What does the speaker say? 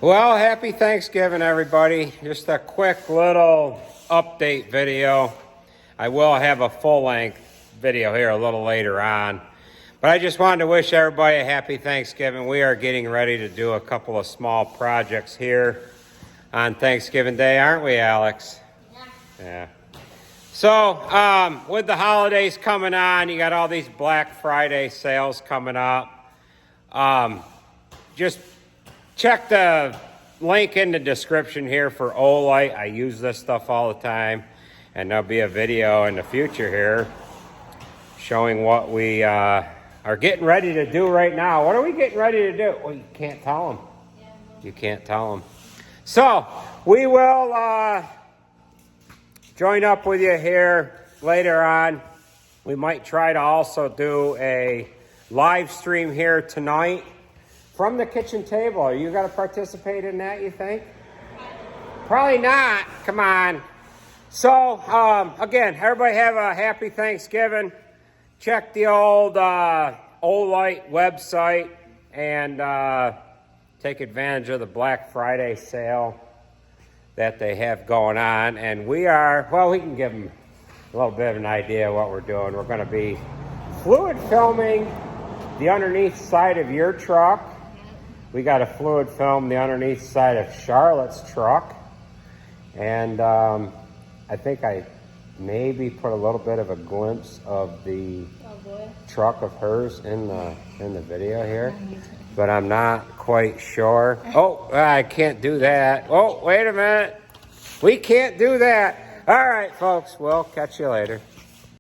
Well, happy Thanksgiving, everybody. Just a quick little update video. I will have a full-length video here a little later on. But I just wanted to wish everybody a happy Thanksgiving. We are getting ready to do a couple of small projects here on Thanksgiving Day, aren't we, Alex? Yeah. So, with the holidays coming on, you got all these Black Friday sales coming up. Just check the link in the description here for Olight. I use this stuff all the time, and there'll be a video in the future here showing what we are getting ready to do right now. What are we getting ready to do? Well, you can't tell them. You can't tell them. So we will join up with you here later on. We might try to also do a live stream here tonight from the kitchen table. Are you going to participate in that, you think? Probably not. Come on. So, again, everybody have a happy Thanksgiving. Check the old Olight website and take advantage of the Black Friday sale that they have going on. And we are, well, we can give them a little bit of an idea of what we're doing. We're going to be fluid filming the underneath side of your truck. We got a fluid film the underneath side of Charlotte's truck. And I think I maybe put a little bit of a glimpse of the truck of hers in the video here. But I'm not quite sure. Oh, I can't do that. Oh, wait a minute. We can't do that. All right, folks. We'll catch you later.